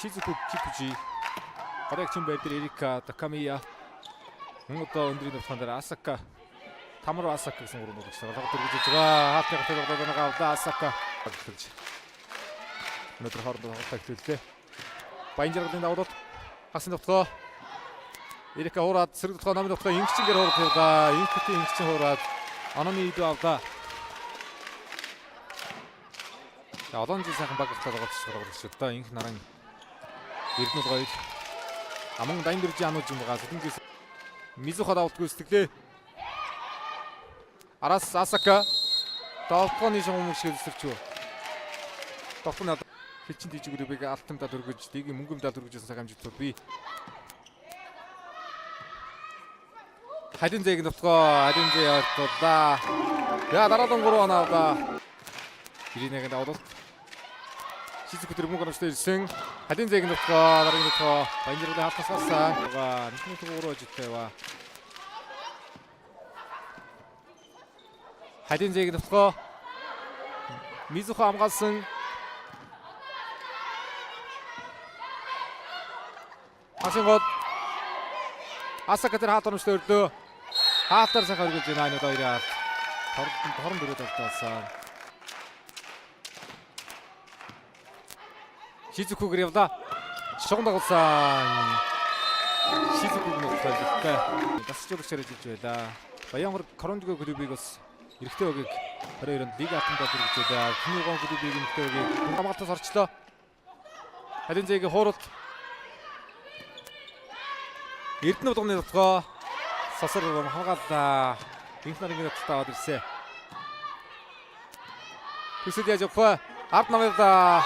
Shizuku Kikuchi. Гарагчин байр дээр Эрика Такамия. Мөн одоо өндрийн төвхөн дээр Асака. Тамаро Асака гэсэн гурван нуугч байгаа. Дөрвөж байгаа. Хаалтын төлөвлөгөөд байгаа Асака. Өнөөдөр хоорондоо тоглолт эхлүүллээ. Баянжиргалын давуулт хагас нутгаа. Эрика хуураад сэрэг нутгаа намын нутгаа ингчингээр хуураад явлаа. Инкти ингчин хуураад Анами идүү авлаа. За олон жил сайхан баг ахтаад байгаа ч одоо инх наран Эрдэнэт гоё аман дайн дэржи анууж юм байгаа. Сэтгэнгээс Мизуха давтгүй сэтгэлээ. Араас Асака давтгооны шугам шиг өсөрчөө. Давтгооны хилчин дижигүүрийг алтамдаа дөргөж, дигийн мөнгөмдаа дөргөжсэн цаг амжилтууд бий. Хадин зээг давтгоо, хадин зээ явууллаа. За дараадан 3 оноо авлаа. Иринэг давуулт. Shizuku тэр мөнгө оруулж ирсэн. Хадин зээг давтгоо, дараагийн давтгоо. Баянжиргалын хатнаас гарсан. Нэгэн төгөөрөө життэй ба. Хадин зээг давтгоо. Мизуха хамгаалсан. Асингод Асака тэр хаат оромжтой өрлөө. Хаатар сайхан өргөж байна энэ хоёроо. Хорон дөрөв тавтаасан. Shizuku явлаа. Шугам дагуулсан. Shizuku-г нөхөлтэй. Дасчуулагчаар ажиллаж байлаа. Баянгар Коронжго клубыг бас эрэгтэй өгийг 22-нд лиг алтанд дөрвж байлаа. Киногон клубыг эрэгтэй өгийг хамгаалтаас орчлоо. Харин зэгийн хууралт Эрдэнэ болгоны нутгаа сасар хамгааллаа. Инх нарын нутгаа аваад ирсэн. Тэсэд яаж явах вэ? Ард намайда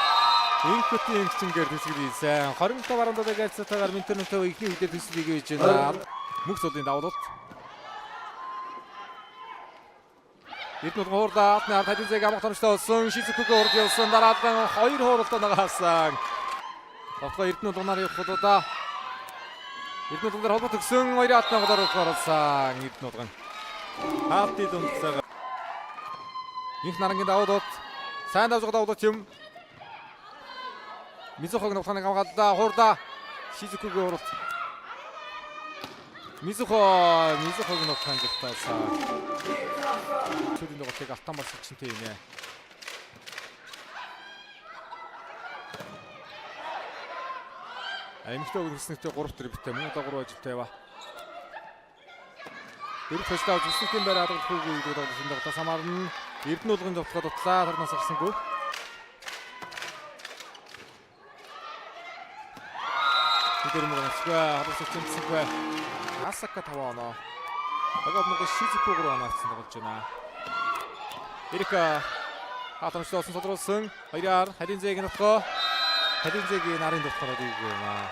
инхти инхчингээр тэсгэр ийсэн. 25 баруундаг альцатаагаар Минтернтэй ихний үедээ тэсгийг хийж байна. Мөнх цолын давуулт. Эрдэнэ болгон хуурдаа атны ард хадин зээг амгах томчтой болсон. Shizuku-г урд явсан. Дараадан 2 хууралтаа нагаасан. Тавтга Эрдэнэ болгоноор явах удаа Эрдэнэ болгоноор холбоо төгсөн 2 атны голоор оруулсан. Эрдэнэ болгон хаалтын дүнцэг. Инх нарангийн давуулт. Сайн давж байгаа давуулт юм. Мизухаг нутгааны хамгааллаа. Хуурдаа Shizuku-г урд. Мизухаг нутгааны галтаасан. Чүрийн нутгийг алтан барсч чинтэй юм ээ. Эмхтэй өргөснөтэй 3 төрөвтэй мөн одоо 3 ажилтай ба. Дөрөв төслөө зүсгтийн байр хадгалах хөөгүй үйлдэл болсон дагтаа самаарна. Эрдэнэ болгон давтгаа дутлаа тарнаас гарсангүй. Тэдэр мөрөсгөө хадгалж чимсэхгүй. Асака 5 оноо. Багад мөнгө Shizuku 3 оноо авсан болж байна. Эрика хатамжтай болсон тодруулсан. Хоёроор хадин зээг нутгаа. Хадин зээгийн нарын дутгараад игэв юм аа.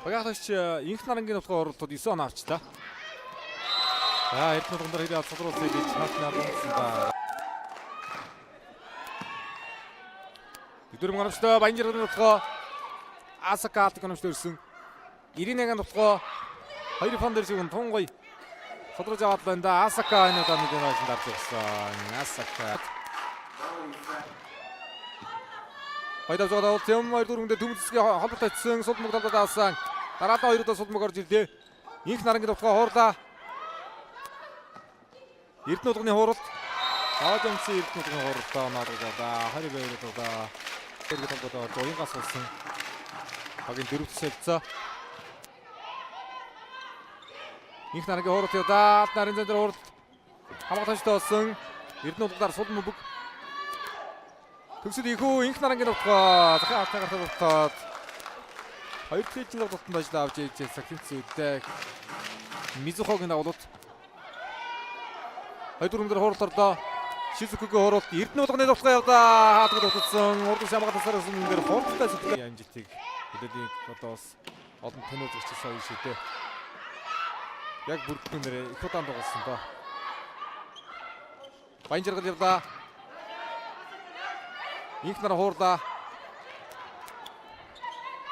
Багаач инх нарангийн нутгаа оролтод 9 оноо авчлаа. За Эрдэнэ болгон дээр хэрэг тодруулсан гэж хаалтнаа дууссан ба. Өдөр мөнгөстэй Баянжиргалын нутгаа Асака алтын гономжтой ирсэн. Иринэгийн нутгаа 2 фон дээр шиг тунгой Содрож аваад байна да. Асака энэ удаа нэг нөөцөнд дарж ирсэн. Асака. Хоёрдоо зогдоод юм 2-4-нд төмөлсгийн холбоотой очсон сулмаг талдаа авсан. Дараалал 2 удаа сулмаг орж ирлээ. Инх нарангийн товхоо хуурлаа. Эрдэнэ болгоны хууралт. Аваад өмсөн Эрдэнэ болгоны хууралтаа онооргоо. Харин баяр удаа. Тэр толгойд уянгаас болсон. Багийн дөрөвт солилцоо. Инх нарангийн хууралт явдаа. Нарын зэн дээр хууралт. Хамгаалтанчтай болсон. Эрдэнэ болгоноор сулмаг бүг. Төгсөд ихүү инх нарангийн товхоо. Захын алтаа гартаа болтоод. Хоёр плейчийн тоглолтод ажиллаа авч ээжээ сахинц үдээ. Мизухагийн давуулт. 2-4 дээр хууралт орлоо. Shizuku-гийн хууралт Эрдэнэ болгоны товхоо явдаа. Хаалгад утсан. Урдс хамгаалтаас юм дээр хууралтай сүлээ амжилтыг хөдөлгөөний одоос олон тэнүү зэгчсэн үе шүү дээ. Яг бүрдхэн нэрээ их удаан тоглосон доо. Баянжиргал явлаа. Инх нараа хуурлаа.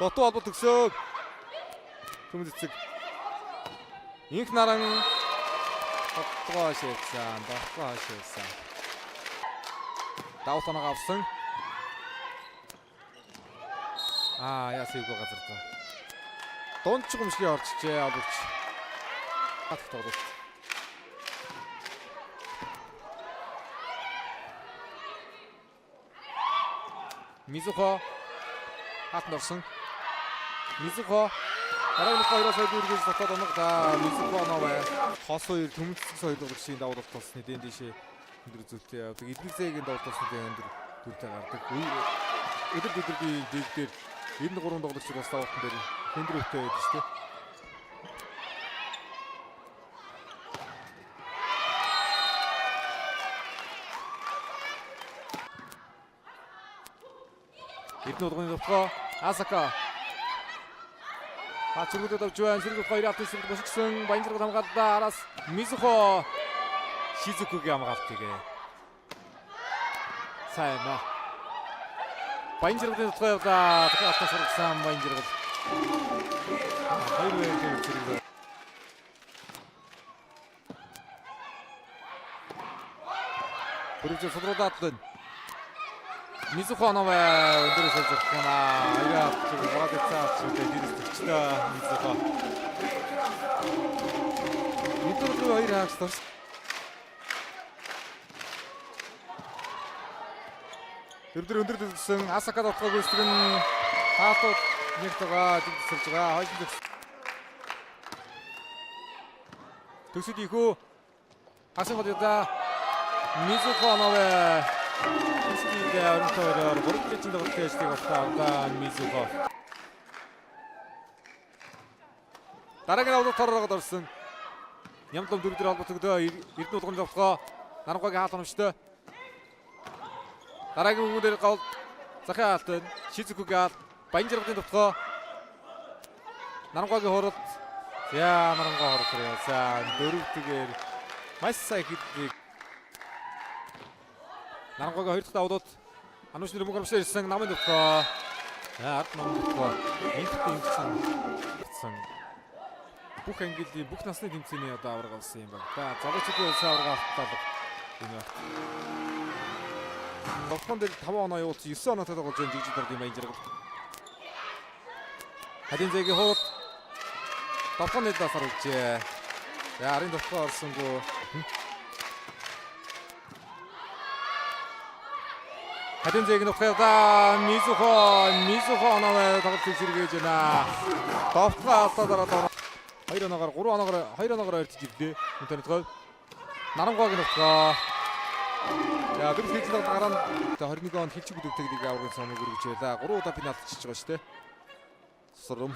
Дотоо албал төгсөө. Түмэн цэцэг. Инх наран дотгоо шээсэн. давтанаа авсан. Яасыг газар та. Дунд ч гомшиг орчжээ олвч. Хат тоглолт. Мизухо хат норсон. Мизухо дараагийн хоёроос үргэлж дотоод оногда Мизухо наваа. Хос хоёр төмөлцөс хоёр тоглогчийн давуулалт толсны дэнд дэшээ өндөр зүвтэй явдаг. Эдгэрзээгийн давуулалт толсны өндөр зүвтэй гардаг. Өдөр дээр 93 тоглогч бас давуултан дээр өндөр өвтэй байдаг шүү дээ. Эрдэнэ удгын Асака Ачигуудад авч байна. Сэрэг хоёр артист босгсон. Баянжиргад хамгааллаа. Араас Мизухо Шизукугийн хамгаалтыг сайн ба. Баянжиргад тохиолдоо тохиолдсон сургасан Баянжиргад. Хоёр үеийн зэрэг. Бүрж содруудаад байна. Мизухо наваа өдрөөс зөвхөн аяа бороод цаач дээрсчтэй Мизухо. Өдрөө хоёр хаагс. Өндөр дэвсэн Асака дотгоо гүйцэтгэх нь хаалтууд нэгтэйгээ дэвсэлж байгаа. Хойсон төсөд ихүү хасан годоо Мизухо наваа оронтойроор 3 жилийн тоглолтын ажлыг батлаа Мизухо. Дараагийн авалтаараа орсон. Нямтлам дөрөвдөр холбогддог Эрдэнэ удгын зовлогоо Нарангагийн хаалт хоногчтой. Дараагийн үгээр гол захын хаалт байна. Шизукугийн хаалт Баянжиргадын зовлогоо Нарангагийн хуралд Нарангаа хурал дөрөвдөөр маш сайн хэдийг Нарангагийн хоёр дахь давуулууд Анууш нэр мөнгөмсөөр ирсэн намын зовлогоо ард намын зовлогоо интсэн бүх англи бүх насны тэмцээний авраг авсан юм байна. Залуучуудын улсын авраг авалтаа юм байна. Тоглоом дээр 5 оноо явуулсан 9 оноотой тоглож байгаа жижиг дөрвийн Баянжиргад. Хадин зэгийн хурд тоглооны дасар үлжээ. Арын тоглоо орсонгүй. Хадин зэгийн ухаада Мизухо оноо тоглолтыг сэргээж байна. Тоглоо алдаа 2 оноогоор ойртож ирлээ. Интернет гол. Нарангагийн утгаа. Дөрөв хэлцэл гараад 21 онд хэлчиг бүдэгтэйг аврагын цааныг өргөж байлаа. 3 удаа пенальт чиж байгаа шүү дээ. Сурам.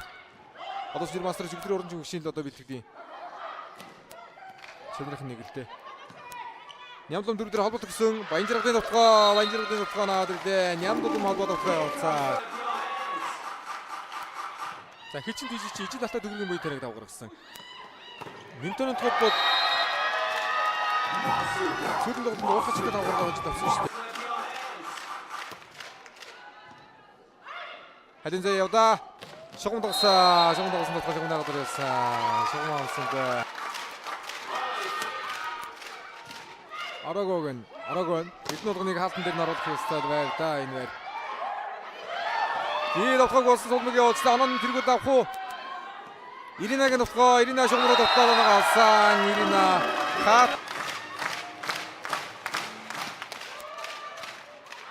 Одоо ч мастер чиглэр оранж хөвшинд одоо бэлтгэдэг. Чанарх нэг л дээ. Нямлам дөрөв дээр холбогдсон гэсэн Баянжиргадын утгаа наад ирлээ. Нямлам холбоод авцаа. За хичин тийж чи ижил алтаа дөрвийн буй тариг давгарсан. Минтонын толгойд сүүлийн тоглолтод уухач гэдэг давгаргаж тавсан шүү дээ. Хадин зэ явда. Шугам тогсон дотор шугам наагаад ирсэн. Шугам авсан. Арагон. Эдгээр удгыг хаалтан дээр наруулах ёстой байв да энэ байр. 이 덕хог болсон сулмыг явуулсан. Анан тэргүүд авах уу? Иринагийн 덕хоо, Ирина шугамруу 덕хоо нагаасан. Ирина хат.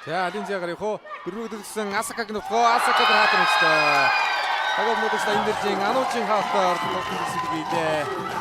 За алинзягаар явах уу? Дөрвөг дэгсэн Асакагийн 덕хоо, Асака дээр хаатан өчтэй. Тагов модоста энэ дэржин Ануужийн хаалтаар тоглосон гэсэн үг ийдээ.